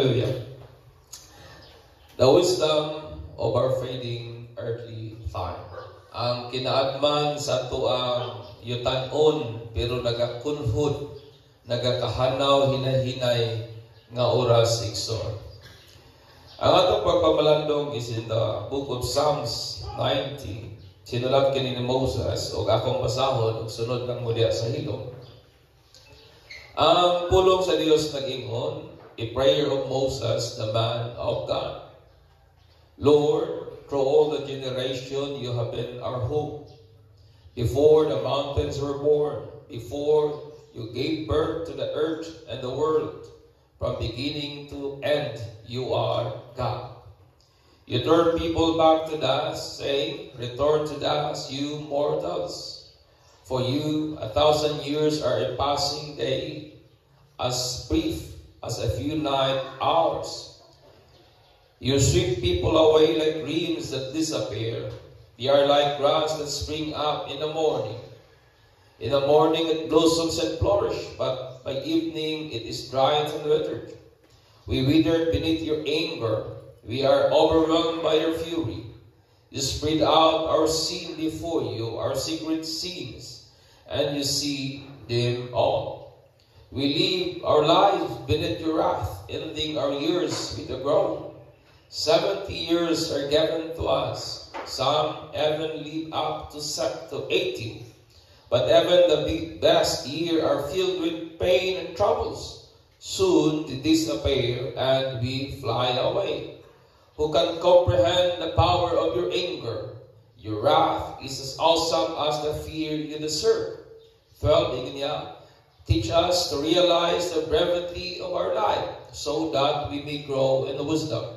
Hallelujah. The wisdom of our fading earthly time. Ang kinaagman sa tuang yutan-on pero nagakunhod, nagakahanaw hinahinay nga oras igsoon. Ang atong pagpamalandong is in the book of Psalms 90. Sinulat kini ni Moses o akong basahon o sunod lang mo diya sa hilong. Ang pulong sa Dios nag-ingon, a prayer of Moses, the man of God. Lord, through all the generation you have been our hope. Before the mountains were born, before you gave birth to the earth and the world, from beginning to end, you are God. You turn people back to dust, saying, return to dust, you mortals. For you 1,000 years are a passing day, as brief as a few night hours. You sweep people away like dreams that disappear. They are like grass that spring up in the morning. In the morning it blossoms and flourishes, but by evening it is dried and withered. We withered beneath your anger. We are overwhelmed by your fury. You spread out our sin before you, our secret sins, and you see them all. We live our lives beneath your wrath, ending our years with a groan. 70 years are given to us. Some even live up to 80. But even the best years are filled with pain and troubles. Soon they disappear and we fly away. Who can comprehend the power of your anger? Your wrath is as awesome as the fear you deserve. 12, teach us to realize the brevity of our life so that we may grow in wisdom.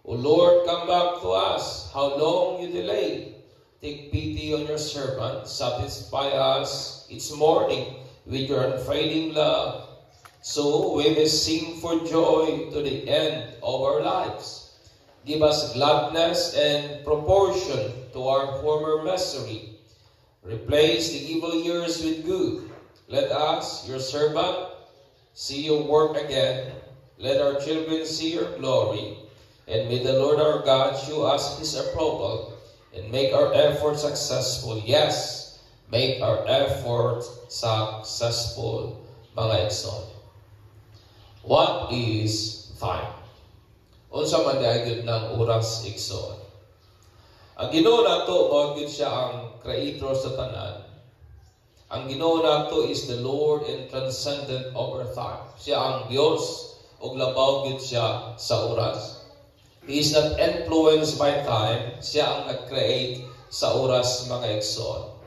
O Lord, come back to us. How long you delay? Take pity on your servant. Satisfy us each morning with your unfading love, so we may sing for joy to the end of our lives. Give us gladness and proportion to our former misery. Replace the evil years with good. Let us, your servant, see your work again. Let our children see your glory. And may the Lord our God show us His approval and make our effort successful. Yes, make our effort successful, mga igsoon. What is time? Unsa man diagud ng oras igsoon? Ang Ginoo nato mao gyud siya ang creator sa tanan. Ang Ginoo nato is the Lord and transcendent over time. Siya ang Dios ug labaw gyud siya sa oras. He is not influenced by time. Siya ang nag-create sa oras, mga igsoon.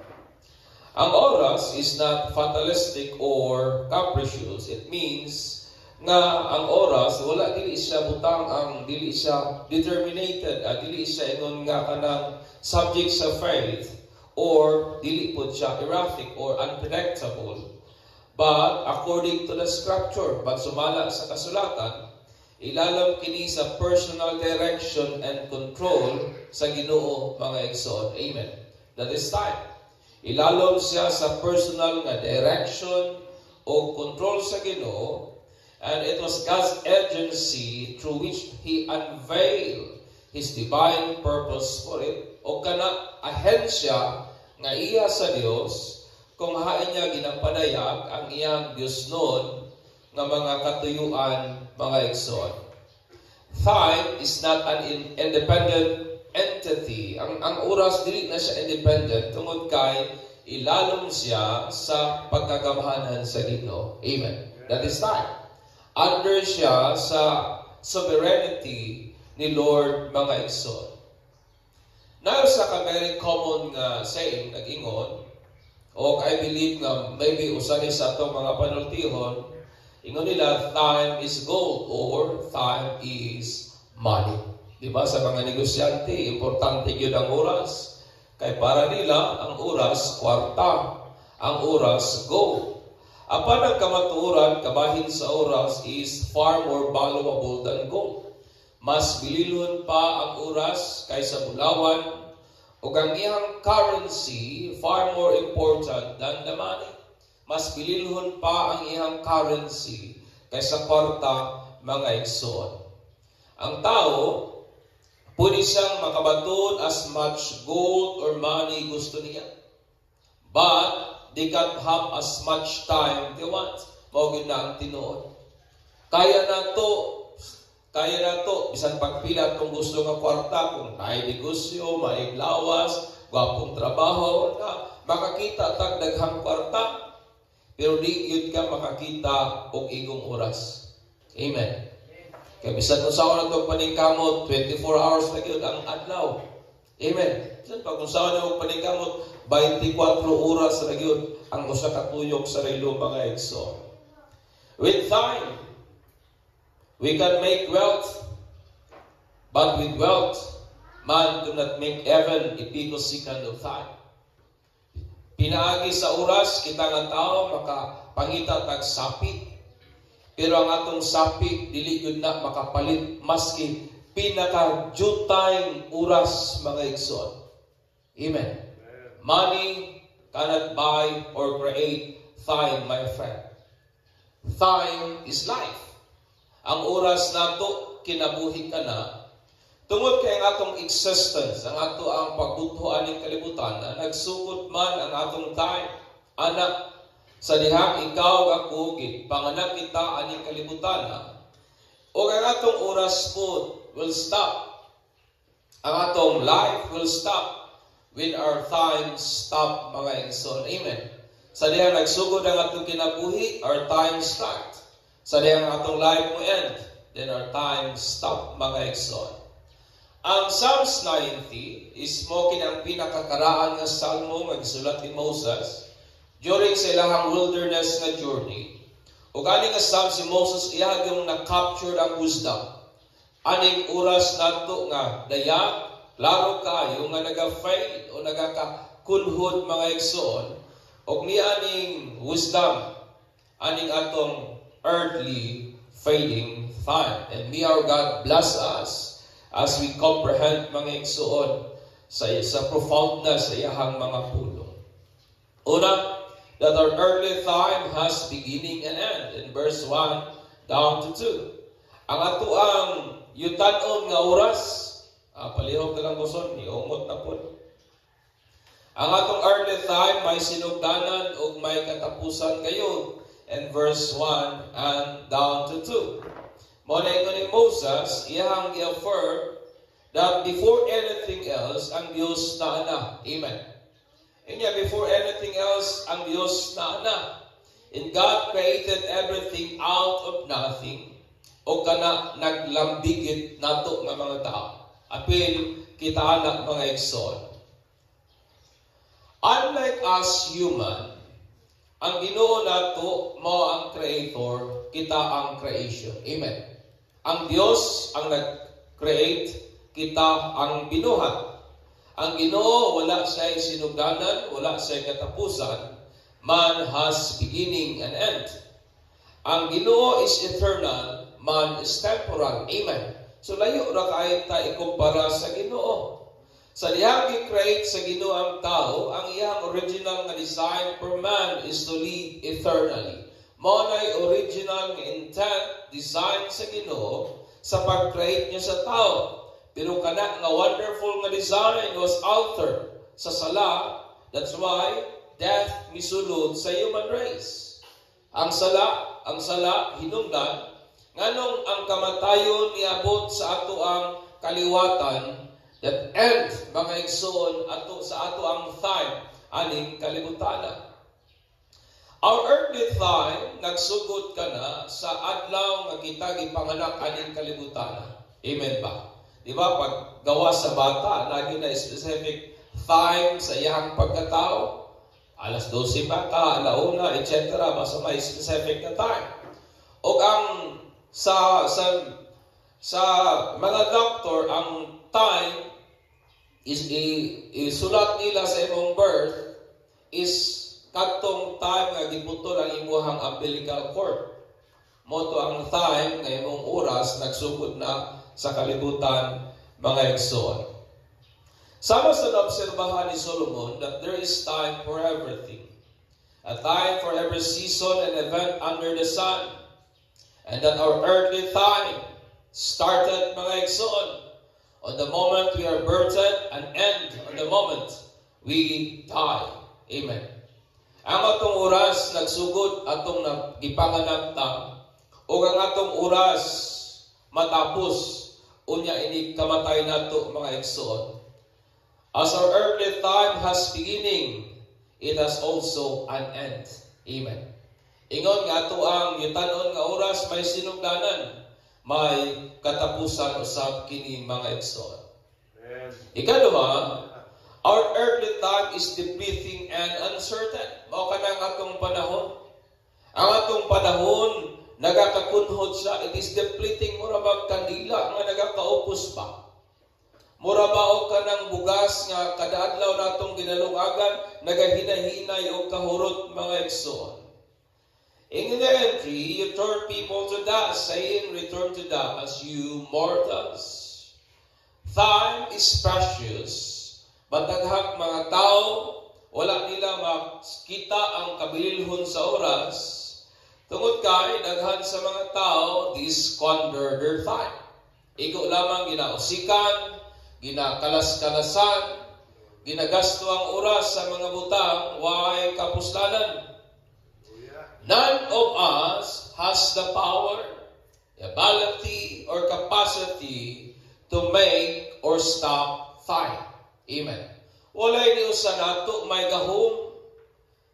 Ang oras is not fatalistic or capricious. It means nga ang oras wala dili siya butang, dili siya determinated, dili siya ingon nga kanang subject sa faith, or dili pud siya erratic or unpredictable. But according to the scripture, pag sumala sa kasulatan, ilalam kini sa personal direction and control sa Ginoo, mga igsoon. Amen. That is time. Ilalom siya sa personal nga direction o control sa Ginoo, and it was God's agency through which He unveiled His divine purpose for it. O kana ahensya nga iya sa Dios kung hain niya ginapadayag ang iyang Dios noon nga mga katuyuan, mga igsoon. Time is not an independent entity. Ang oras dili na siya independent tungod kay ilalom siya sa pagkagamhanan sa Ginoo. Amen. That is time. Under siya sa sovereignty ni Lord, mga igsoon. Now sa ka very common nga saying nag-ingon, o I believe nga maybe usani sa atong mga panultihon, ingon nila, time is gold or time is money. Diba sa mga negosyante, importante yun ang oras. Kaya para nila, ang oras, kwarta. Ang oras, gold. Apan ang kamatuoran, kabahin sa oras is far more valuable than gold. Mas bililhon pa ang oras kaysa bulawan, o ang iyang currency far more important than the money. Mas bililhon pa ang iyang currency kaysa kwarta, mga igsoon. Ang tao, pwede siyang makabaton as much gold or money gusto niya. But they can't have as much time they want. Mawagin na ang tinuod. Kaya na to, bisan pagpila kung gusto nga kwarta, kung may negosyo, may lawas, gwapong trabaho, makakita tag daghang kwarta, pero di yun ka makakita og igong oras. Amen. Kaya bisan kung saan na itong paningkamot, 24 hours na yun ang adlaw. Amen. Bisan pa kung saan na itong paningkamot, 24 oras na yun ang usa ka tuyok sa relo mga igsoon. With time, we can make wealth, but with wealth, man do not make heaven a picosecond of time. Pinaagi sa oras, kita nga tao makapangita tag sapi. Pero ang atong sapi, dili yun na makapalit maski pinaka-jutay oras mga igsoon. Amen. Money cannot buy or create time, my friend. Time is life. Ang oras nato kinabuhi ka na tungod kay ang atong existence, ang ato ang pagbutuan ng kalibutan, na nagsugod man ang atong time. Anak, sa dihang ikaw ako, panganak kita aning kalibutan, o ang atong oras po will stop. Ang atong life will stop when our time stop, mga igsoon. Amen. Sa dihang nagsugod ang atong kinabuhi, our time start. Sa dihang atong life mo end, then our time stop, mga igsoon. Ang Psalms 90 is mo kinang pinakakaraan nga salmo nga gisulat ni Moses during sa ilahang wilderness nga journey. O gani nga Psalms si Moses iyang na-capture ang wisdom. Aning oras nato nga daya, klaro kayo nga naga-fade o nagakakunhod mga igsoon. O niya aning wisdom, aning atong earthly fading time. And may our God bless us as we comprehend mga igsoon sa profoundness sa iyahang mga pulong. Una, that our earthly time has beginning and end. In verse 1 down to 2. Ang ato ang yutanon nga oras, palihog ka lang guson, iumot na po. Ang atong earthly time may sinugdanan o may katapusan kayo. And verse 1 and down to 2. Muna ito ni Moses, iyang i-affirm that before anything else, ang Diyos na ana. Amen. And yeah, before anything else, ang Diyos na ana. And God created everything out of nothing. O kana naglambigit nato nga mga tao. Apil kita anak mga igsoon. Unlike us human, ang Ginoo nato mao ang creator, kita ang creation. Amen. Ang Dios ang nag-create, kita ang binuhat. Ang Ginoo wala siya sinugdanan, wala siya katapusan. Man has beginning and end. Ang Ginoo is eternal, man is temporal. Amen. So layo ra kay ta ikumpara sa Ginoo. Sa dihang i-create sa Ginoo ang tao, ang iyang original nga design for man is to live eternally. Mao nay original nga intent, design sa Ginoo sa pag-create niya sa tao. Pero kana nga wonderful nga design was altered sa sala. That's why death misulod sa human race. Ang sala hinungdan nganong ang kamatayon niabot sa ato ang kaliwatan. That end, mga igsoon, sa ato ang time, aning kalibutana. Our earthly time, nagsugod ka na sa adlaw nga kita gipanganak aning kalibutana. Amen ba? Di ba, pag gawa sa bata, lagi na specific time sa iyang pagkatao. Alas 12 bata, alauna, etc. Basta may specific na time. O ang sa mga doktor, ang time is isulat nila sa imong birth is katong time nga giputol ang imuhang umbilical cord. Moto ang time nga imong oras nagsugod na sa kalibutan mga igsoon. Sama sa naobserbahan ni Solomon that there is time for everything. A time for every season and event under the sun. And that our earthly time started, mga igsoon, on the moment we are birthed and end on the moment we die. Amen. Ang atong oras nagsugod atong gipanganak ta, o ang atong oras matapos unya ini kamatay nato, mga igsoon. As our earthly time has beginning, it has also an end. Amen. Ingon nga ato ang yutanon nga oras may sinugdanan, may katapusan usab kini, mga igsoon. Ikaduha, our earthly time is depleting and uncertain. Mao kanang atong panahon. Ang atong panahon nagakakunhod siya. It is depleting. Mura ba kandila nga nagakaupos pa? Mura ba o kanang bugas nga kada adlaw natong ginalungagan nagahinay-hinay o kahurot, mga igsoon. In the entry, you turn people to dust, saying, return to dust, you mortals. Time is precious, but daghang mga tao, wala nila makita ang kabililhon sa oras. Tungod kay daghan sa mga tao, they squander their time. Igo lamang ginausikan, ginakalas-kalasan, ginagasto ang oras sa mga butang, why kapuslanan. None of us has the power, the ability, or capacity to make or stop time. Amen. Walay ni usa nato may gahom.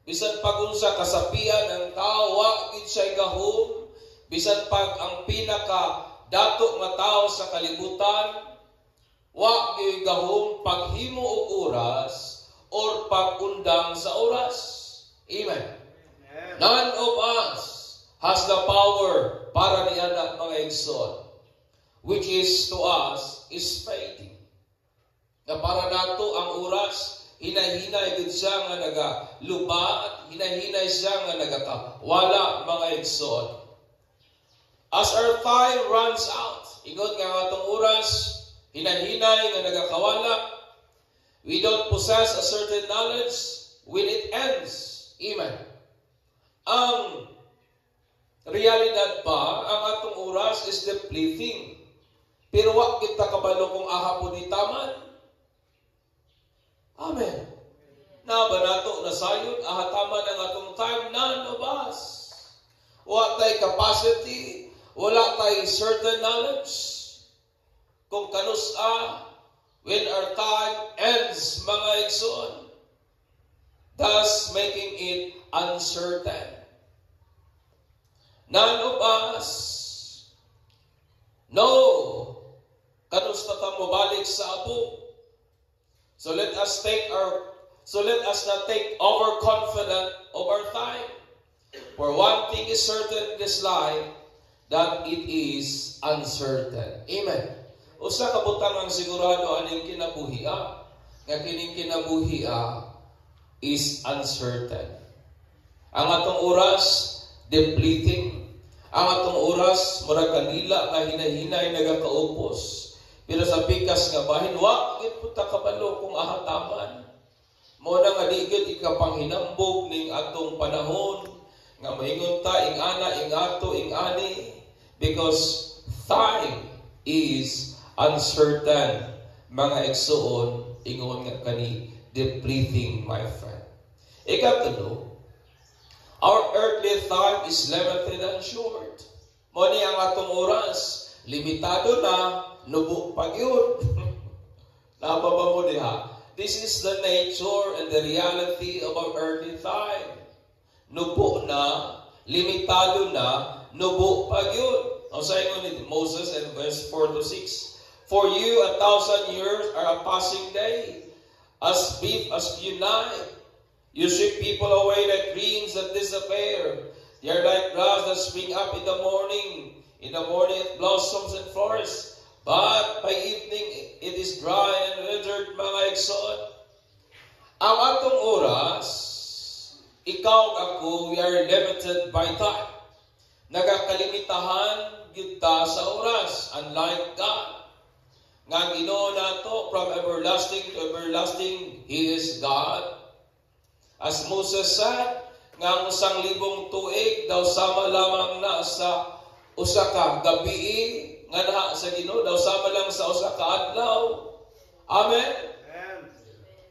Bisan pag unsa kasapian ang tao, wa gid siya gahom. Bisan pag ang pinaka dato nga tao sa kalibutan, wa gid gahom paghimo og oras or pagundang sa oras. Amen. None of us has the power para niana, mga igsoon, which is to us is fading. Na para nato ang oras, hinay-hinay gid siya nga nagalubat, hinay-hinay siya nga nagakawala, mga igsoon. As our time runs out, ingon nga atong oras, hinay-hinay nga nagakawala, we don't possess a certain knowledge when it ends. Amen. Ang realidad pa, ang atong oras is depleting. Pero wa kita kabalo kung ahapon ni taman. Amen. Na ba nato nasayod ahataman ang atong time? None of us. Wa tay capacity, wala tay certain knowledge. Kung kanus-a, when our time ends, mga igsoon, thus making it uncertain. None of us know kanusta ta mo balik sa abo. So let us not take overconfident of our time. For one thing is certain in this life, that it is uncertain. Amen. Usa ka butang ang sigurado aning kinabuhia. Nga kining kinabuhia is uncertain. Ang atong oras depleting. Ang atong oras murag kanila nga hinahinay nagakaupos. Pero sa pikas nga bahin, wa gid puta kabalo kung ahataman. Mo na nga di gid ikapanghinambog ning atong panahon nga maingon ta ing ana ing ato ing ani, because time is uncertain, mga igsoon, ingon nga kani depleting, my friend. Ikatulo, our earthly time is limited and short. Mo ni ang atong oras, limitado na, nubo pa gyud. Nababa mo diha. This is the nature and the reality of our earthly time. Nubo na, limitado na, nubo pa gyud. Ang sayon ni Moses in verse 4 to 6. For you 1,000 years are a passing day, as brief as few night. You sweep people away like greens that disappear. They are like grass that spring up in the morning. In the morning it blossoms and flourishes, but by evening it is dry and withered, mga igsoon. Ang atong oras, ikaw ako, we are limited by time. Nagakalimitahan kita sa oras, unlike God. Nga Ginoo nato, from everlasting to everlasting, He is God. As Moses said, nga ang 1,000 tuig daw sama lamang na sa usa ka gabi nga naha sa Ginoo daw sama lang sa usa ka adlaw. Amen.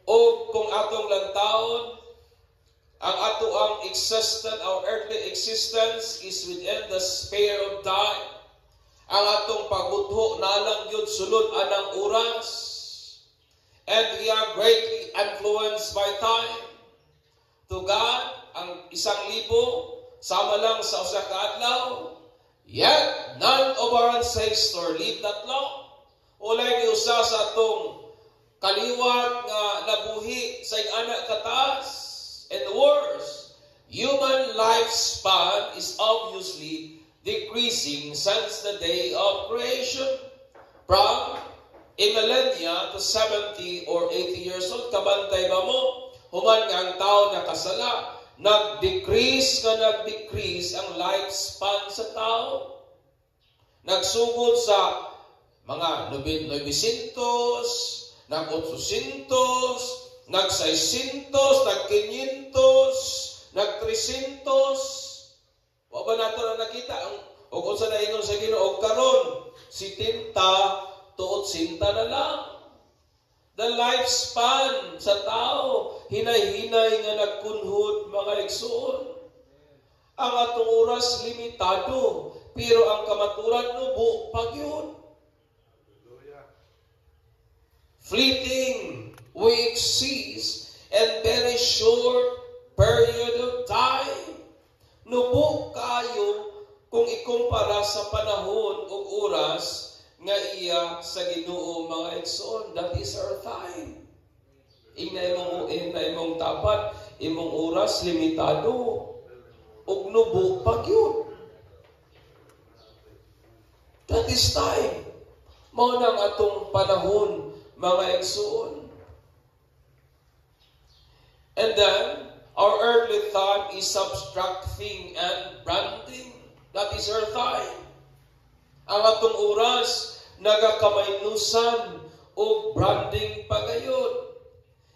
O kung atong lantawon ang ato ang existence, our earthly existence is within the sphere of time. Ang atong pagutho na lang yun sulod anang oras. And we are greatly influenced by time. To God, ang 1,000 sama lang sa usa ka adlaw. Yet none of our ancestors live that long. Ulay ni usa sa atong kaliwat nga nabuhi sa anak kataas. And worse, human lifespan is obviously decreasing since the day of creation. From a millennia to 70 or 80 years old, kabantay ba mo? Human nga ang tao nakasala, nag-decrease ang lifespan sa tao. Nagsugod sa mga 900, nag-800, nag-600, nag-500, nag-300. Wa ba nato na nakita ang ug unsa na ingon sa Ginoo karon 70 to 80 na lang. The lifespan sa tao hinay-hinay nga nagkunhod mga igsoon. Ang atong oras limitado, pero ang kamaturan nubo pagyud. Fleeting, weeks, seas, and very short period of time. Nubo kayo kung ikumpara sa panahon o oras nga iya sa Ginoo mga igsoon. That is our time. Ina imong tapat, imong oras limitado. Og nubo pagyud. That is time. Mao nang atong panahon mga igsoon. And then, our earthly time is subtracting and branding. That is our time. Ang atong oras, nagakamainusan o branding pagayod.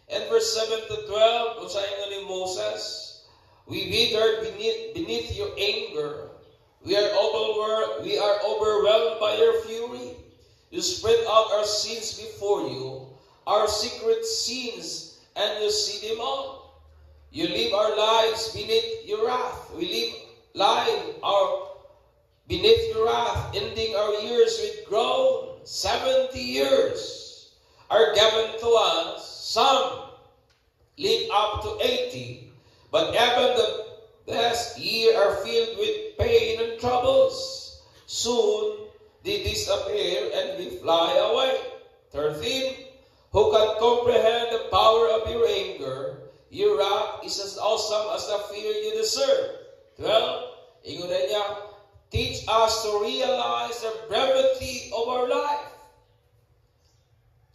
And verse 7 to 12, usahin nga ni Moses, we withered beneath your anger. We are overwhelmed by your fury. You spread out our sins before you, our secret sins, and you see them all. You live our lives beneath your wrath. We live beneath your wrath, ending our years with groan. 70 years are given to us. Some live up to 80, but even the best years are filled with pain and troubles. Soon they disappear and we fly away. 13. Who can comprehend the power of your anger? Your wrath is as awesome as the fear you deserve. 12. Ingon niya, teach us to realize the brevity of our life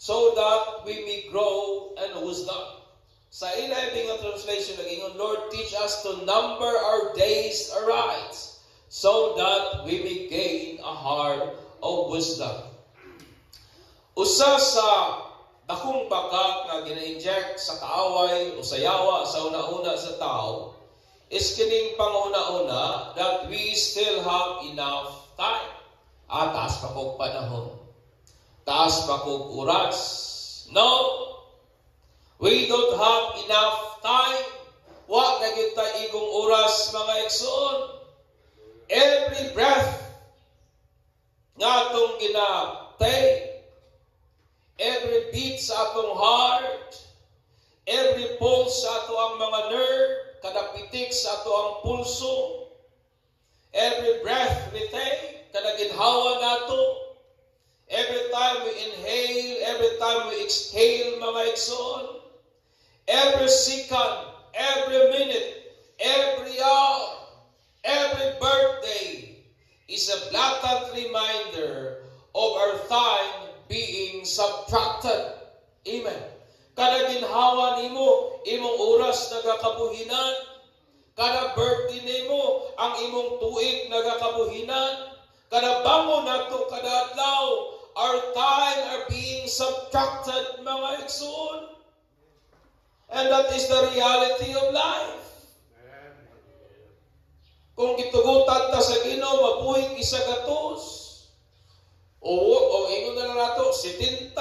so that we may grow in wisdom. Sa ilibing na translation, nag-ingon, Lord, teach us to number our days aright so that we may gain a heart of wisdom. Usa sa dakong bakat nga gina-inject sa kaaway o sa yawa sa una-una sa tao is kining panguna-una that we still have enough time. Taas pa kong panahon. Taas pa kong oras. No. We don't have enough time. Wa na kita igong oras mga igsoon. Every breath nga atong ginatay, every beat sa atong heart, every pulse sa ato ang mga nerve, kada pitik sa ato ang pulso, every breath we take, kada ginhawa nato, every time we inhale, every time we exhale mga igsoon, every second, every minute, every hour, every birthday is a blatant reminder of our time being subtracted. Amen. Kada ginhawa nimo, imong oras nagakabuhinan. Kada birthday nimo, ang imong tuig nagakabuhinan. Kada bangon nato, kada adlaw, our time are being subtracted, mga igsoon. And that is the reality of life. Kung gitugutan ta sa Ginoo, mabuhig isa gatos. O ingon na lang nato, 70,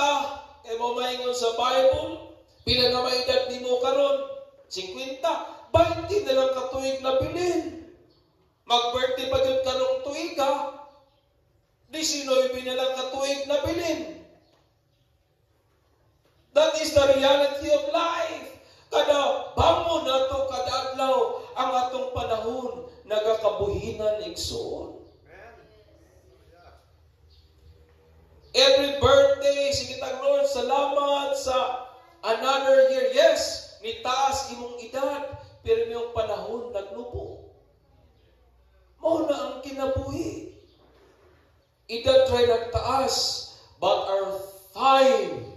kay mo maingon sa Bible, pila na maedad nimo karon? 50, 20 na lang katuig na bilin. Mag-birthday pa yun karong tuig ha. 19 na lang katuig na bilin. That is the reality of life. Kada bangon nato kada adlaw ang atong panahon nagakabuhinan igsoon. Every birthday, sige tag Lord, salamat sa another year. Yes, nitaas imong edad, pero yung panahon naglupo. Mao na ang kinabuhi. Edad try nagtaas, but our time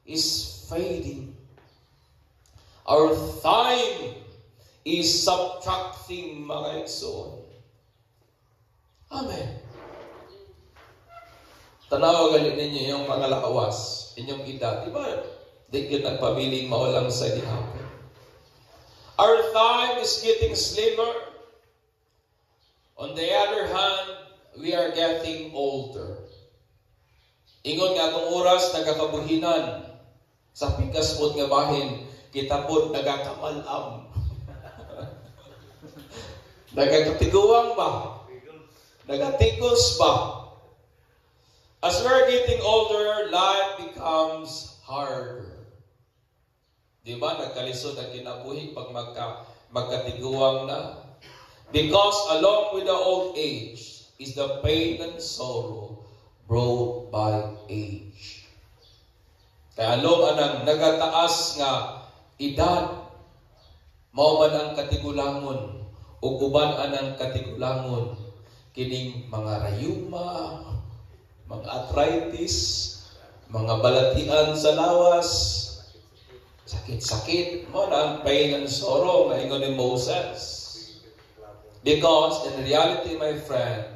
is fading. Our time is subtracting, mga igsoon. Amen. Tanaw galit ninyo yung mga lawas, inyong edad. Diba? Di yun nagpabiling maulang sa gihapon. Our time is getting slimmer. On the other hand, we are getting older. Ingon nga itong oras, nagkakabuhinan. Sa pikas po nga bahin, kita po nagkakamalam. Nagkakatiguang ba? Nagatigos ba? As we're getting older, life becomes harder. Diba? Nagkalisod ang kinabuhi pag magkatiguang na. Because along with the old age is the pain and sorrow brought by age. Kaya along anang nagataas nga edad, mao man ang katigulangon, ug uban anang katigulangon, kining mga rayuma, mga arthritis, mga balatian sa lawas, sakit-sakit, mo na ang pain and sorrow na ingon ni Moses. Because in reality, my friend,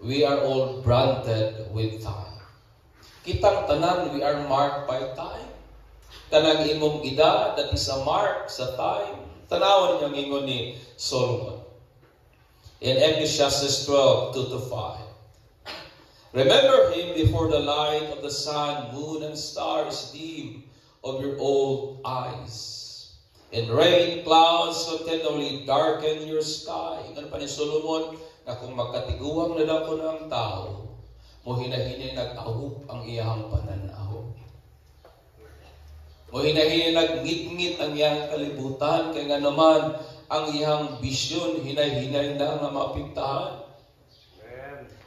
we are all branded with time. Kitang tanan, we are marked by time. Tanang imong edad, that is a mark sa time. Tanawan niyang ingon ni Solomon. In Ecclesiastes 12:2-5. Remember him before the light of the sun, moon, and stars dim of your old eyes. And rain clouds continually darken your sky. Ano pa ni Solomon, na kung magkatiguang na lang ko ng tao, mo hinahinay nag-ahop ang iyahang pananaw. Mo hinahinay nag-ngit-ngit ang iyang kalibutan, kaya nga naman ang iyang bisyon, hinay-hinay na nga mapintahan.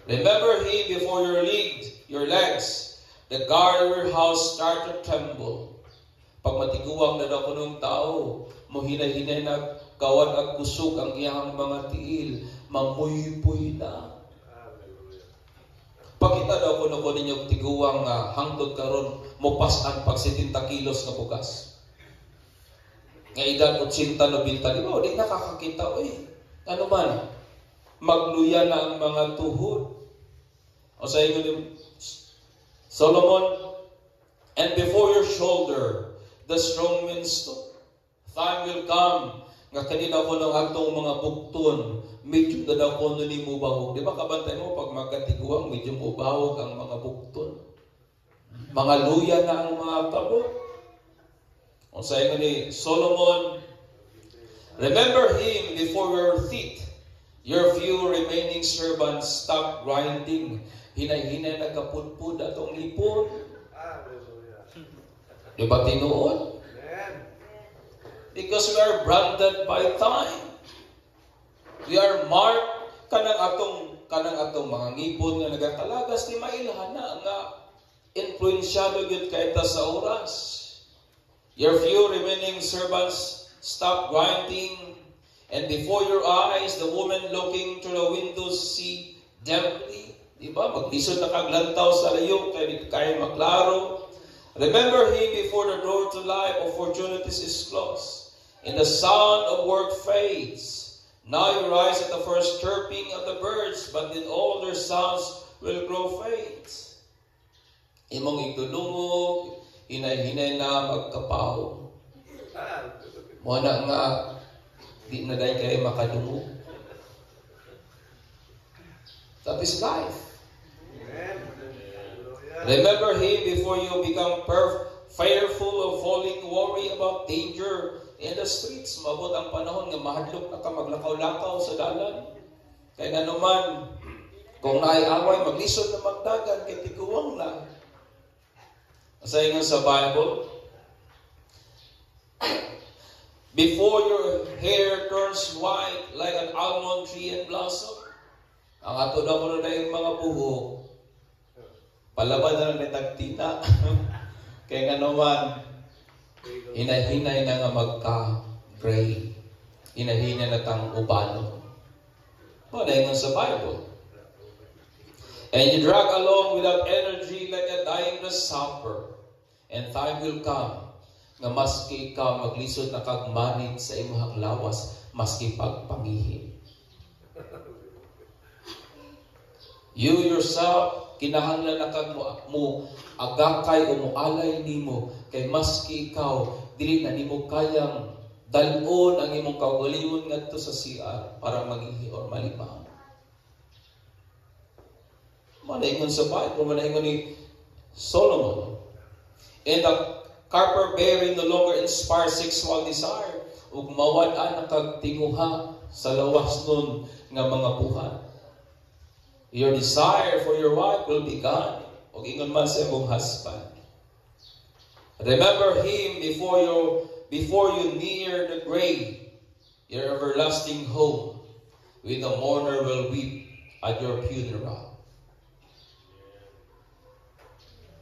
Remember him before your legs. The guard of your house start to tremble. Pag matiguang na daw ko ng tao, mo hinay-hinay na kawan at kusog ang iyang mga tiil, mamuy-puy na. Pagkita daw ko ninyo tiguang hangtod karon mo pasan pag 70 kilos na bugas. Nga edad 80-90, di ba? Di nakakakita, ano man, magluya na ang mga tuhod. O sa inyo, Solomon, and before your shoulder, the strong wind stood. Time will come, nga kanina ko ng atong mga bukton, medyo na daw ko ni mo bahog. Di ba kabantay mo, pag magkatiguang, medyo mo bahog ang mga bukton. Mga luya na ang mga tabo. O sa inyo ni Solomon, remember him before your feet. Your few remaining servants stop grinding. Hinay-hinay nagkapudpud atong lipon. Di ba tinuod? Because we are branded by time. We are marked kanang atong mga ngipon nga nagatalagas ni mailhan na nga influensyado gyud kay ta sa oras. Your few remaining servants stop grinding, and before your eyes the woman looking through the windows see dimly. Diba? Maglisod na kaglantaw sa layo, kaya maklaro. Remember him before the door to life opportunities is closed, and the sound of work fades. Now you rise at the first chirping of the birds, but then all their sounds will grow faint. Imong igdulungog, hinay-hinay na magkapaw. Muna nga, di na dahil kayo makadungog. That is life. Amen. Remember Him before you become fearful of falling, worry about danger in the streets. Mabot ang panahon nga mahadlok na ka maglakaw-lakaw sa dalan. Kaya nga naman, kung naiaway, maglisod na magdagan, kaya tiguwang lang. Sa ingon sa Bible, before your hair turns white like an almond tree and blossom, ang ato na mo na yung mga buhok, palaban na lang tagtina. Kaya nga naman, hinahinay na nga magka-gray. Hinahinay na tang ubano. Wala yun sa Bible. And you drag along without energy like a dying grasshopper. And time will come nga maski ikaw maglisod na kagmanid sa imong lawas, maski pagpangihim. You yourself, kinahanglan na kag mo agakay o mualay nimo, kay maski ikaw, dili na nimo kayang dalon ang imong kaugalingon ngadto sa CR para magihi or malibang. Manaingon sa Bible, manaingon ni Solomon. And the cupbearer no longer inspires sexual desire, ug mawad-an ang kagtinguha sa lawas nun nga mga buhat. Your desire for your wife will be gone. O ingon man sa imong husband. Remember Him before you near the grave, your everlasting home, when the mourner will weep at your funeral.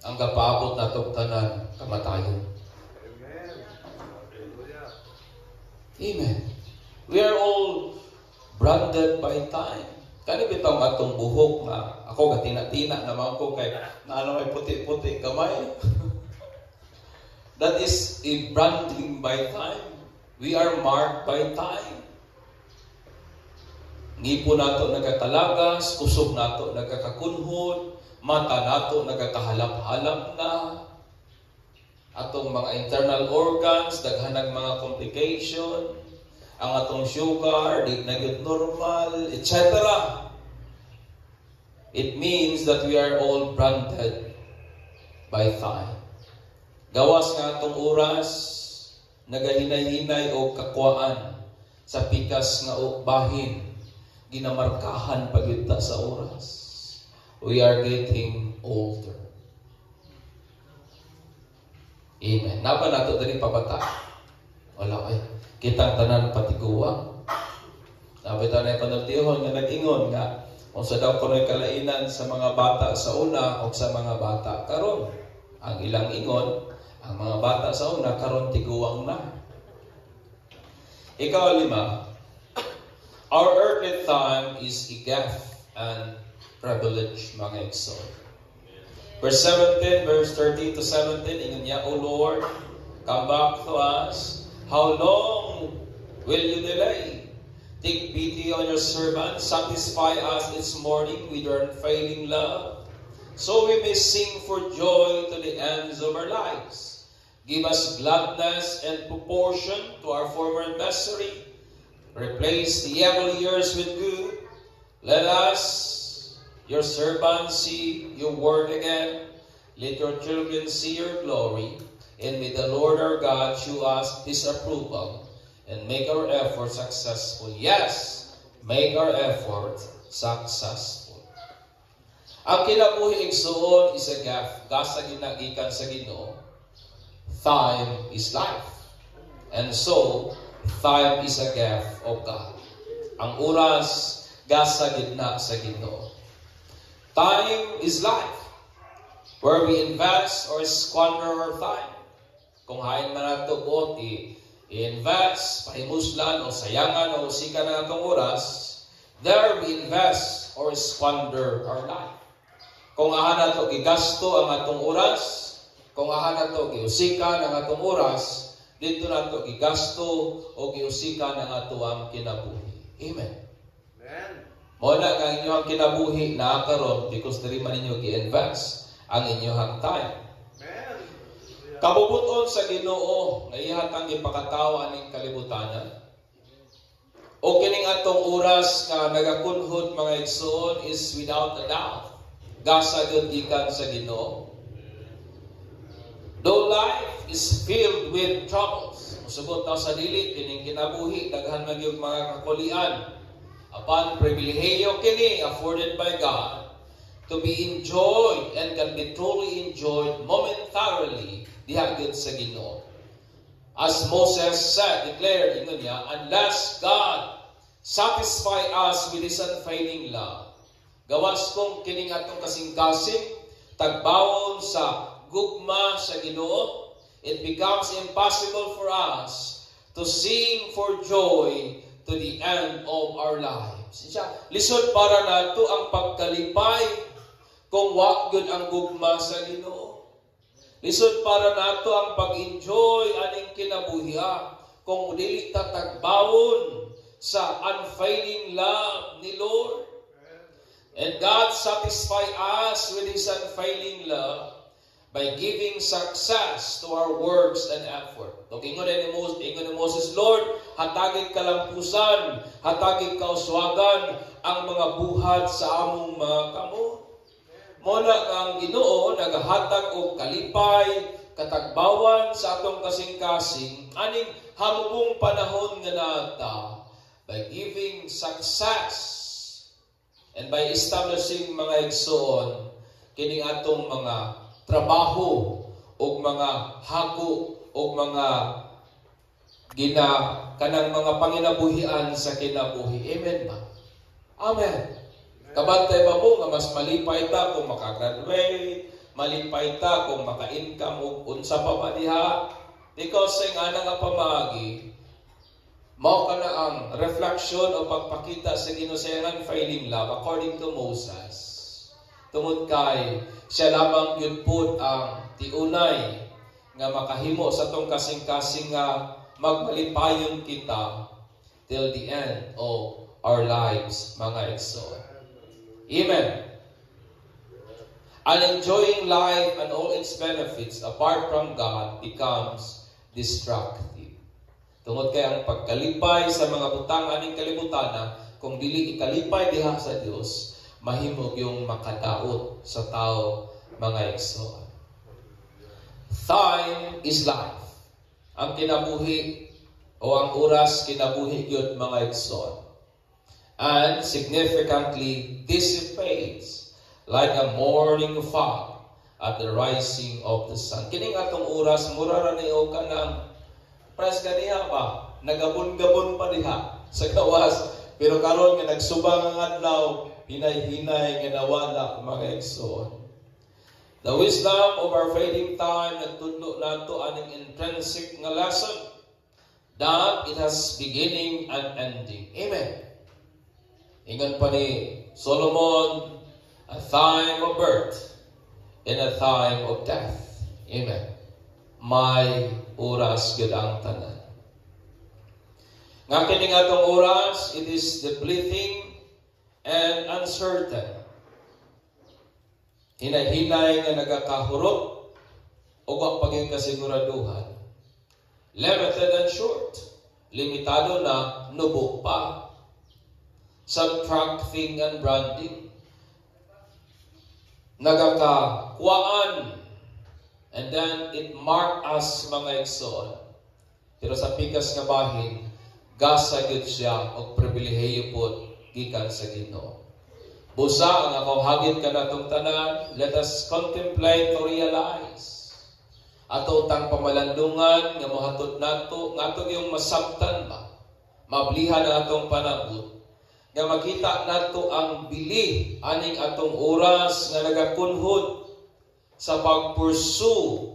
Ang kapabot na tanan kamatayon. Amen. Hallelujah. Amen. We are all branded by time. Kani bitaw atong buhok na ako gatina-tina naman ko kay naano may puti-puti kamay. That is a branding by time. We are marked by time. Ngipo nato nagkakalagas, kusog nato nagkakakunhod, mata nato nagkakahalap-halap na. Atong mga internal organs, daghanang mga complication. Ang atong sugar, di na gyud normal, etc. It means that we are all branded by time. Gawas nga atong oras, nagahinay-hinay o kakwaan sa pikas nga bahin, ginamarkahan pagyud ta sa oras. We are getting older. Amen. Napa nato diri pabata? Wala ay. Kitang tanan patiguang. Nabitan na panultihon nga nag-ingon nga kung sa daw kuno'y kalainan sa mga bata sa una o sa mga bata karon. Ang ilang ingon, ang mga bata sa una karon tiguang na. Ikaw 5. Our earthly time is a gift and privilege, mga igsoon. Verse 17, verse 13 to 17, ingon niya, O Lord, come back to us. How long will you delay? Take pity on your servant. Satisfy us this morning with your unfailing love, so we may sing for joy to the ends of our lives. Give us gladness and proportion to our former misery. Replace the evil years with good. Let us, your servants, see your word again. Let your children see your glory. And may the Lord our God show us His approval and make our effort successful. Yes, make our effort successful. Ang kinabuhi igsoon is a gift. Gasa ginagikan sa Ginoo. Time is life. And so, time is a gift of God. Ang oras, gasa gina sa Ginoo. Time is life. Where we invest or squander our time. Kung hain man nato po, i-invest, pahimuslan, o sayangan, o usika na itong oras, there we invest or squander our life. Kung ahan nato gigasto ang atong oras, kung ahan nato giusika ng atong oras, dito nato gigasto o giusika ng atong kinabuhi. Amen. Amen. Muna kang inyong kinabuhi na karon because diri man ninyo gi-invest ang inyong time. Kabubuton sa Ginoo nga ihatang gipakatawa ning kalibutanan. O kining atong oras nga nagakunhod mga igsoon is without a doubt. Gasa gyud gikan sa Ginoo. Though life is filled with troubles, musugot na sa dili kining kinabuhi daghan man gyud mga kakulian. Upon pribilehiyo kini afforded by God to be enjoyed and can be truly enjoyed momentarily diha gyud sa Ginoo. As Moses said, declared ingon niya, unless God satisfy us with His unfailing love, gawas kong kining atong kasing-kasing, tagbawon sa gugma sa Ginoo, it becomes impossible for us to sing for joy to the end of our lives. Lisod para nato ang pagkalipay kung wa gyud ang gugma sa Ginoo. Lisod para nato ang pag-enjoy aning kinabuhian kung dili ta tagbawon sa unfailing love ni Lord. And God satisfy us with His unfailing love by giving success to our works and effort. Ingon ni Moses, Lord, hatagid kalampusan, hatagid kauswagan ang mga buhat sa among mga kamot. Muna ang Ginoo nagahatag og kalipay, katagbawan sa atong kasing-kasing, aning hamubong panahon nga nata by giving success and by establishing mga igsoon kining atong mga trabaho o mga hako o mga kanang mga panginabuhian sa kinabuhi. Amen ba? Amen. Kabantay ba mo nga mas malipay ta kung makagraduate, malipay ta kung maka-income o unsa pa ba diha? Because sing ana nga pamaagi, mao kana ang reflection o pagpakita sa Ginoo sa iyang unfailing love according to Moses. Tungod kay siya lamang yun po ang tiunay nga makahimo sa tong kasing-kasing nga magmalipayon kita till the end of our lives, mga igsoon. Amen. And enjoying life and all its benefits apart from God becomes destructive. Tungod kay ang pagkalipay sa mga butang aning kalibutana, kung dili ikalipay diha sa Dios, mahimog yung makadaot sa tao, mga igsoon. Time is life. Ang kinabuhi o ang oras kinabuhi gyud, mga igsoon. And significantly dissipates like a morning fog at the rising of the sun. Kining atong oras mura ra niyo kanang pres kaniya ba nagabon-gabon pa diha sa gawas, pero karon nga nagsubang ang adlaw, hinay-hinay nga nawala, mga igsoon. The wisdom of our fading time nagtudlo nato aning intrinsic nga lesson that it has beginning and ending. Amen. Ingon pa ni Solomon, a time of birth and a time of death. Amen. May oras gyud ang tanan. Nga kini nga atong oras, it is depleting and uncertain. Hinay-hinay nga nagakahurot o wa paging kasiguraduhan. Limited and short. Limitado na, nubo pa. Subtracting and branding. Nagakakuaan. And then it mark us, mga igsoon. Pero sa pikas nga bahin, gasa gyud siya og pribilehiyo pod gikan sa Ginoo. Busa ang akawhagit kanatong tanan, let us contemplate to realize. Ato tang pamalandungan nga mohatod nato, nga ato yung masabtan ba, mablihan ang atong panabot, nga makita nato ang bili aning atong oras nga nagakunhod sa pagpursue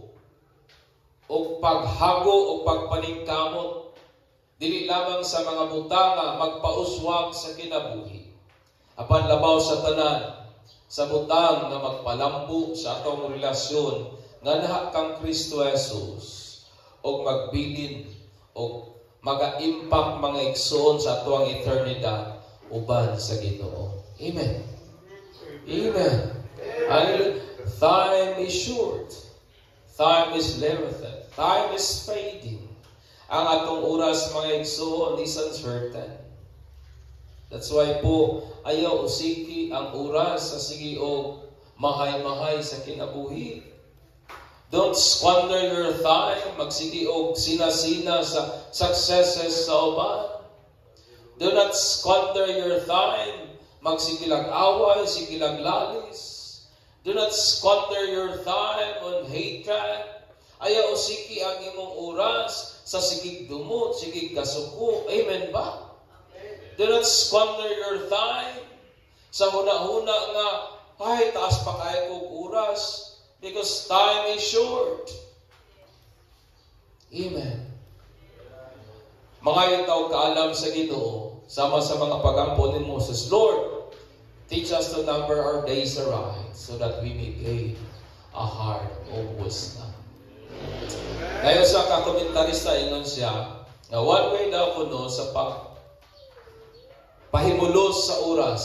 o paghago o pagpaningkamot dili lamang sa mga butanga magpauswag sa kinabuhi, apan labaw sa tanan sa butang na magpalambo sa atong relasyon nga naha kang Kristo Jesus o magbilin o maga-impact, mga igsoon, sa atuang eternidad uban sa Ginoo. Amen. Amen. Hallelujah. Time is short. Time is limited. Time is fading. Ang atong oras, mga igsoon, is uncertain. That's why po, ayaw usiki ang oras sa sige o mahay-mahay sa kinabuhi. Don't squander your time, magsige og sina-sina sa successes sa uban. Do not squander your time, magsikilag away, sikilag lalis. Do not squander your time on hatred. Ayaw usiki ang imong oras sa sigig dumot, sigig kasuko. Amen ba? Do not squander your time sa huna-huna nga, ay, taas pa kayo kong oras. Because time is short. Amen. Mga itaw kaalam sa Ginoo, sama sa mga pagampo ni Moses, Lord, teach us to number our days aright so that we may gain a heart of wisdom. Ngayon sa kakomentarista, ingon siya, na one way daw kuno sa pahimulos sa oras,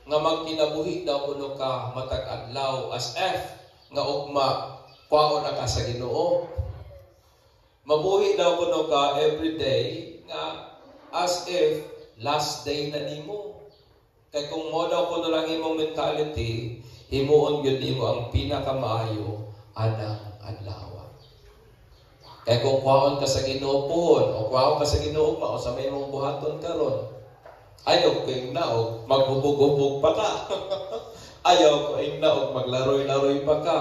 nga magkinabuhi daw kuno ka matag adlaw as if nga ugma kwaon na ka sa Ginoo. Mabuhi daw kuno ka every day nga as if last day na nimo. Kay kung mo daw kuno lang imong mentality, himuon gyud nimo ang pinakamaayo anang adlaw. Kay kung kwaon ka sa Ginoo pohon o kwaon ka sa Ginoo pa o sa may mong buhaton karon, ayaw ko yung naog, maghubog-hubog pa ka. Ayaw ko yung naog, maglaroy-laroy pa ka.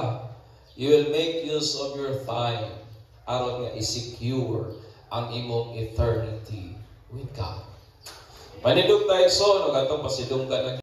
You will make use of your time aron nga i-secure ang imong eternity with God. Manidog tayo so, no, gatong pasidunggan